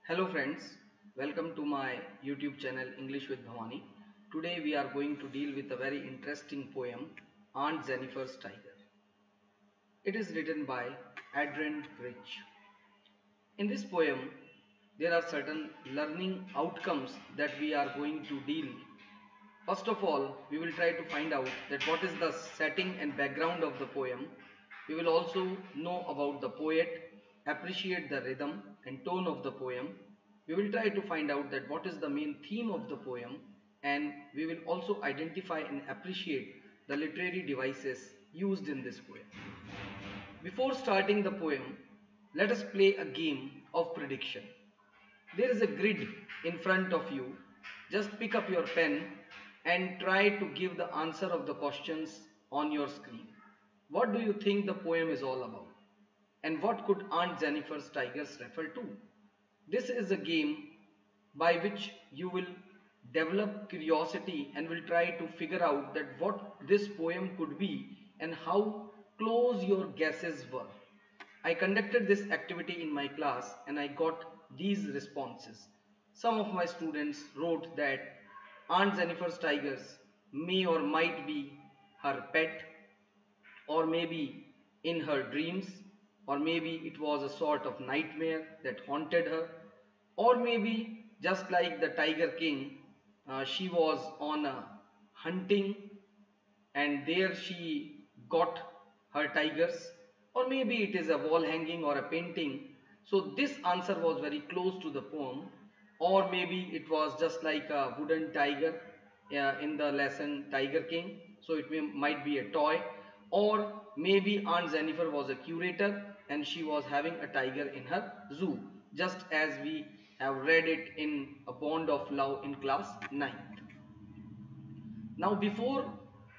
Hello friends, welcome to my YouTube channel English with Bhavani. Today we are going to deal with a very interesting poem, Aunt Jennifer's Tiger. It is written by Adrian Rich. In this poem, there are certain learning outcomes that we are going to deal. First of all, we will try to find out that what is the setting and background of the poem. We will also know about the poet, appreciate the rhythm and tone of the poem. We will try to find out that what is the main theme of the poem, and we will also identify and appreciate the literary devices used in this poem. Before starting the poem, let us play a game of prediction. There is a grid in front of you. Just pick up your pen and try to give the answer of the questions on your screen. What do you think the poem is all about? And what could Aunt Jennifer's Tigers refer to? This is a game by which you will develop curiosity and will try to figure out that what this poem could be and how close your guesses were. I conducted this activity in my class and I got these responses. Some of my students wrote that Aunt Jennifer's Tigers may or might be her pet, or maybe in her dreams, or maybe it was a sort of nightmare that haunted her, or maybe just like the Tiger King, she was on a hunting and there she got her tigers, or maybe it is a wall hanging or a painting. So this answer was very close to the poem, or maybe it was just like a wooden tiger in the lesson Tiger King, so it might be a toy, or maybe Aunt Jennifer was a curator and she was having a tiger in her zoo, just as we have read it in A Bond of Love in class 9th. Now before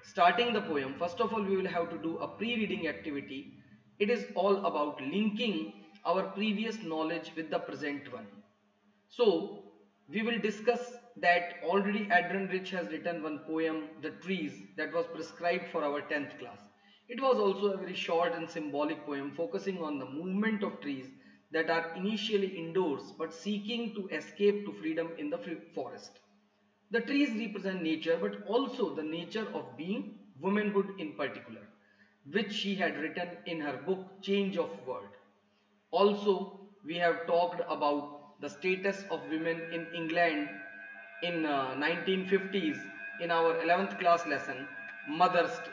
starting the poem, first of all we will have to do a pre-reading activity. It is all about linking our previous knowledge with the present one. So we will discuss that already Adrian Rich has written one poem, The Trees, that was prescribed for our 10th class. It was also a very short and symbolic poem focusing on the movement of trees that are initially indoors but seeking to escape to freedom in the forest. The trees represent nature, but also the nature of being, womanhood in particular, which she had written in her book Change of World. Also, we have talked about the status of women in England in 1950s in our 11th class lesson, Mother's Day.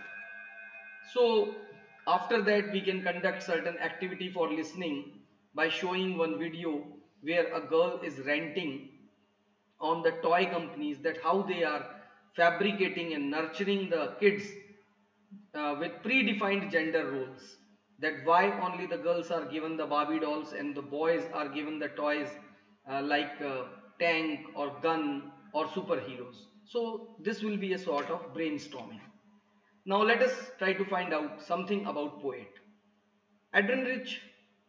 So after that we can conduct certain activity for listening by showing one video where a girl is ranting on the toy companies, that how they are fabricating and nurturing the kids with predefined gender roles, that why only the girls are given the Barbie dolls and the boys are given the toys like tank or gun or superheroes. So this will be a sort of brainstorming. Now let us try to find out something about poet. Adrian Rich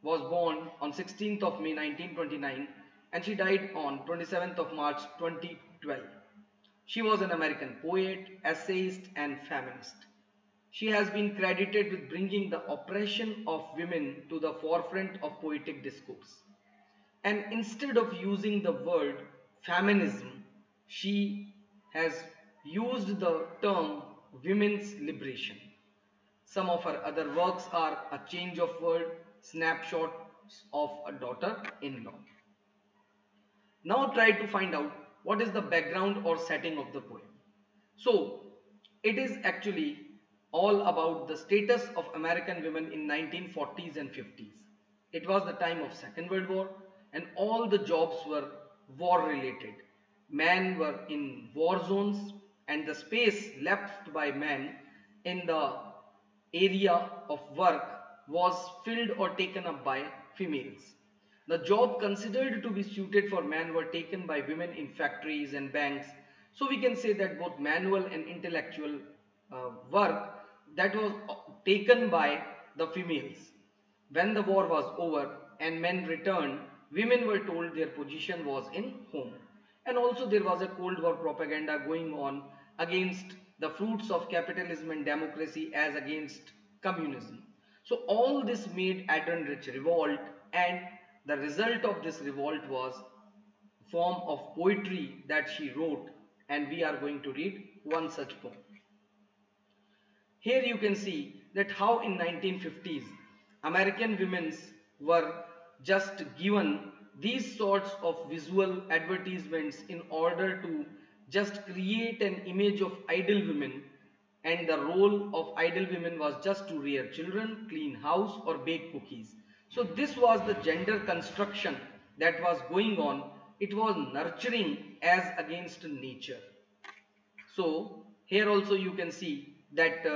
was born on 16th of May 1929 and she died on 27th of March 2012. She was an American poet, essayist and feminist. She has been credited with bringing the oppression of women to the forefront of poetic discourse. And instead of using the word feminism, she has used the term women's liberation. Some of her other works are A Change of World, Snapshots of a Daughter-in-Law. Now try to find out what is the background or setting of the poem. So it is actually all about the status of American women in 1940s and 50s. It was the time of Second World War and all the jobs were war related. Men were in war zones and the space left by men in the area of work was filled or taken up by females. The job considered to be suited for men were taken by women in factories and banks. So we can say that both manual and intellectual work that was taken by the females. When the war was over and men returned, women were told their position was in home. And also there was a Cold War propaganda going on against the fruits of capitalism and democracy as against communism. So all this made Adrian Rich revolt, and the result of this revolt was form of poetry that she wrote, and we are going to read one such poem. Here you can see that how in 1950s American women were just given these sorts of visual advertisements in order to just create an image of ideal women, and the role of ideal women was just to rear children, clean house or bake cookies. So this was the gender construction that was going on. It was nurturing as against nature. So here also you can see that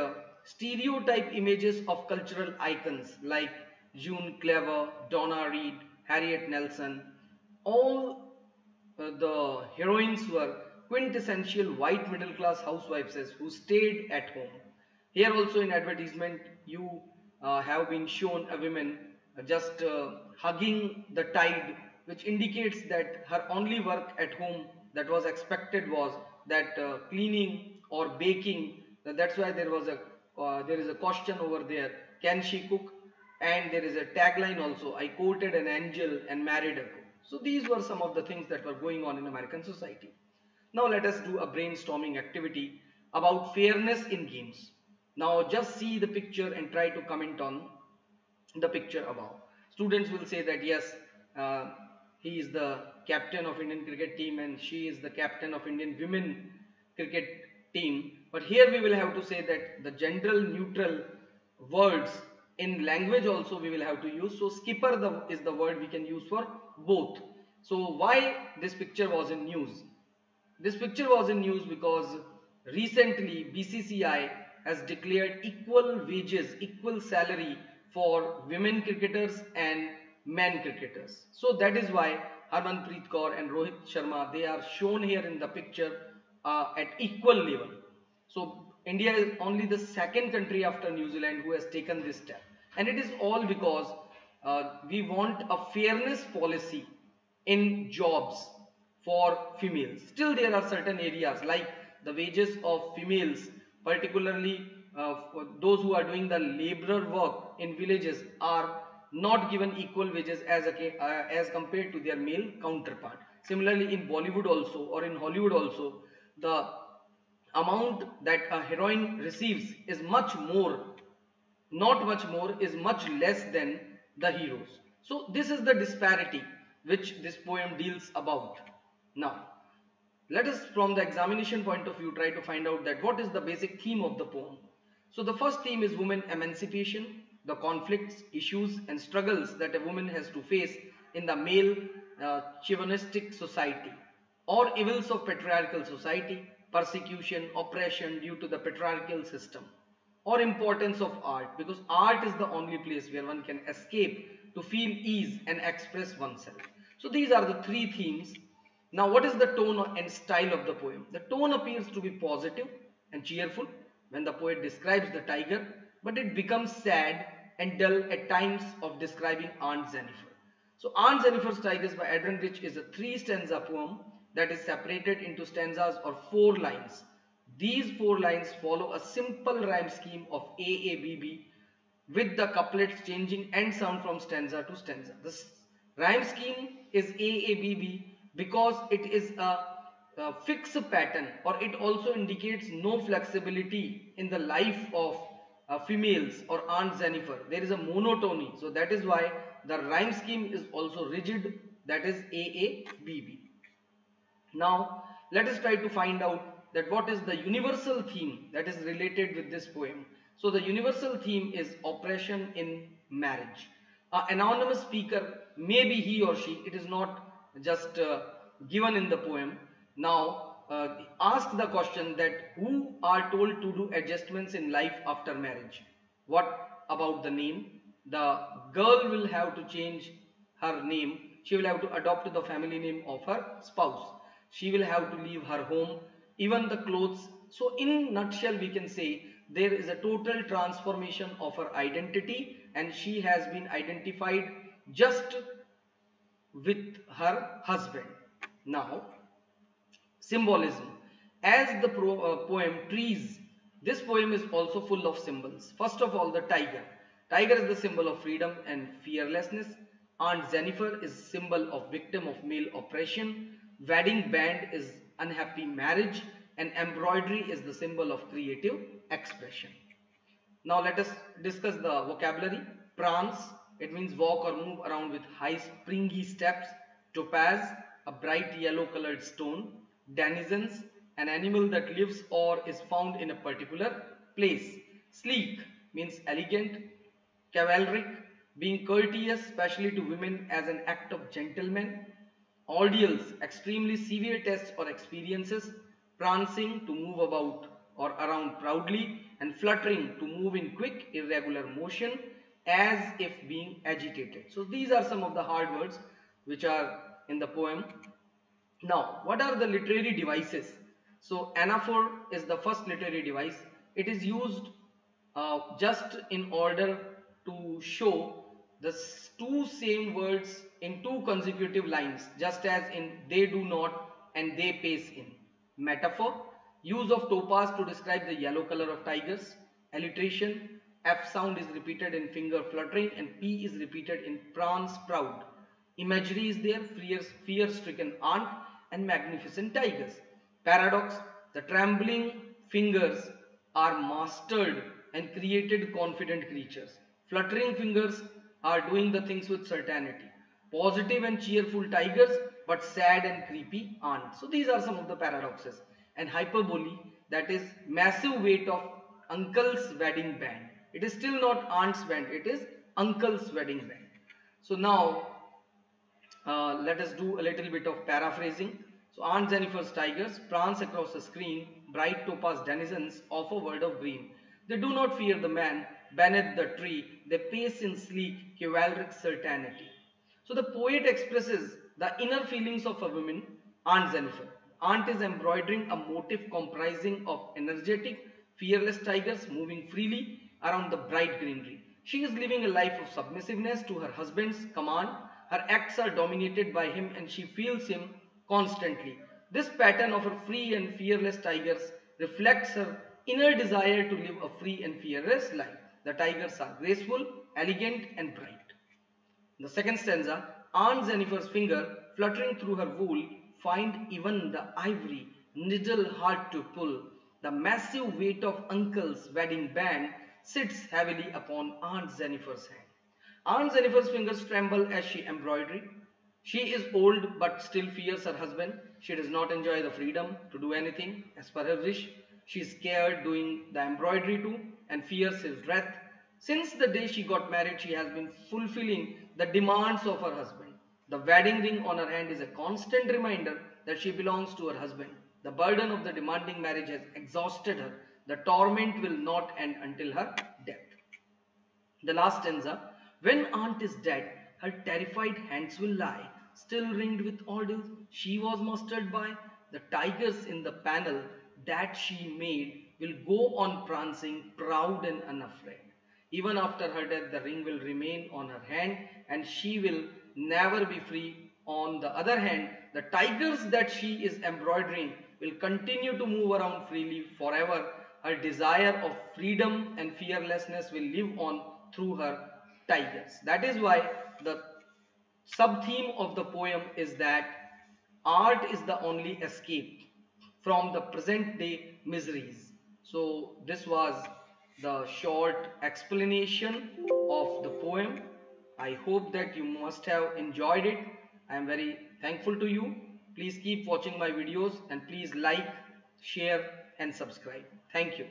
stereotype images of cultural icons like June Cleaver, Donna Reed, Harriet Nelson, all the heroines were quintessential white middle class housewives who stayed at home. Here also in advertisement you have been shown a woman just hugging the tide, which indicates that her only work at home that was expected was that cleaning or baking. That's why there is a question over there, can she cook? And there is a tagline also, I courted an angel and married a cook. So these were some of the things that were going on in American society. Now let us do a brainstorming activity about fairness in games. Now just see the picture and try to comment on the picture above. Students will say that yes, he is the captain of Indian cricket team and she is the captain of Indian women cricket team. But here we will have to say that the gender neutral words in language also we will have to use. So skipper is the word we can use for both. So why this picture was in news? This picture was in news because recently BCCI has declared equal wages, equal salary for women cricketers and men cricketers. So that is why Harmanpreet Kaur and Rohit Sharma, they are shown here in the picture at equal level. So India is only the second country after New Zealand who has taken this step, and it is all because we want a fairness policy in jobs for females. Still there are certain areas like the wages of females, particularly for those who are doing the laborer work in villages, are not given equal wages as compared to their male counterpart. Similarly in Bollywood also or in Hollywood also, the amount that a heroine receives is much more, not much more, is much less than the heroes. So this is the disparity which this poem deals about. Now let us, from the examination point of view, try to find out that what is the basic theme of the poem. So the first theme is women emancipation, the conflicts, issues and struggles that a woman has to face in the male chauvinistic society, or evils of patriarchal society, persecution, oppression due to the patriarchal system, or importance of art, because art is the only place where one can escape to feel ease and express oneself. So these are the three themes. Now what is the tone and style of the poem? The tone appears to be positive and cheerful when the poet describes the tiger, but it becomes sad and dull at times of describing Aunt Jennifer. So Aunt Jennifer's Tigers by Adrian Rich is a 3-stanza poem that is separated into stanzas or 4 lines. These 4 lines follow a simple rhyme scheme of AABB, with the couplets changing end sound from stanza to stanza. This rhyme scheme is AABB because it is a fixed pattern, or it also indicates no flexibility in the life of females or Aunt Jennifer. There is a monotony, so that is why the rhyme scheme is also rigid, that is AABB. Now let us try to find out that what is the universal theme that is related with this poem. So the universal theme is oppression in marriage. An anonymous speaker, maybe he or she, it is not just given in the poem. Now ask the question that who are told to do adjustments in life after marriage. What about the name? The girl will have to change her name. She will have to adopt the family name of her spouse. She will have to leave her home, even the clothes. So in nutshell we can say there is a total transformation of her identity, and she has been identified just with her husband. Now symbolism. As the poem Trees, this poem is also full of symbols. First of all, the tiger. Tiger is the symbol of freedom and fearlessness. Aunt Jennifer is symbol of victim of male oppression. Wedding band is unhappy marriage, and embroidery is the symbol of creative expression. Now let us discuss the vocabulary. Prance, it means walk or move around with high springy steps. Topaz, a bright yellow colored stone. Denizens, an animal that lives or is found in a particular place. Sleek means elegant. Chivalric, being courteous, especially to women as an act of gentleman. Ordeals, extremely severe tests or experiences. Prancing, to move about or around proudly, and fluttering, to move in quick, irregular motion as if being agitated. So these are some of the hard words which are in the poem. Now, what are the literary devices? So, anaphor is the first literary device. It is used just in order to show the two same words in two consecutive lines, just as in they do not and they pace in. Metaphor, use of topaz to describe the yellow color of tigers. Alliteration, F sound is repeated in finger fluttering and P is repeated in prance proud. Imagery is there, fear-stricken aunt and magnificent tigers. Paradox, the trembling fingers are mastered and created confident creatures. Fluttering fingers are doing the things with certainty. Positive and cheerful tigers, but sad and creepy aunt. So these are some of the paradoxes. And hyperbole, that is massive weight of uncle's wedding band. It is still not aunt's band, it is uncle's wedding band. So now let us do a little bit of paraphrasing. So Aunt Jennifer's tigers prance across the screen, bright topaz denizens of a world of green. They do not fear the man beneath the tree, they pace in sleek, chivalric certainty. So the poet expresses the inner feelings of a woman, Aunt Jennifer. Aunt is embroidering a motif comprising of energetic, fearless tigers moving freely around the bright greenery. She is living a life of submissiveness to her husband's command. Her acts are dominated by him and she feels him constantly. This pattern of her free and fearless tigers reflects her inner desire to live a free and fearless life. The tigers are graceful, elegant and bright. The second stanza, Aunt Jennifer's finger fluttering through her wool find even the ivory needle hard to pull. The massive weight of uncle's wedding band sits heavily upon Aunt Jennifer's hand. Aunt Jennifer's fingers tremble as she embroidery. She is old but still fears her husband. She does not enjoy the freedom to do anything as per her wish. She is scared doing the embroidery too and fears his wrath. Since the day she got married, she has been fulfilling the demands of her husband. The wedding ring on her hand is a constant reminder that she belongs to her husband. The burden of the demanding marriage has exhausted her. The torment will not end until her death. The last stanza, when aunt is dead, her terrified hands will lie, still ringed with ordeals she was mastered by. The tigers in the panel that she made will go on prancing, proud and unafraid. Even after her death, the ring will remain on her hand and she will never be free. On the other hand, the tigers that she is embroidering will continue to move around freely forever. Her desire of freedom and fearlessness will live on through her tigers. That is why the sub-theme of the poem is that art is the only escape from the present day miseries. So this was the short explanation of the poem. I hope that you must have enjoyed it. I am very thankful to you. Please keep watching my videos and please like, share and subscribe. Thank you.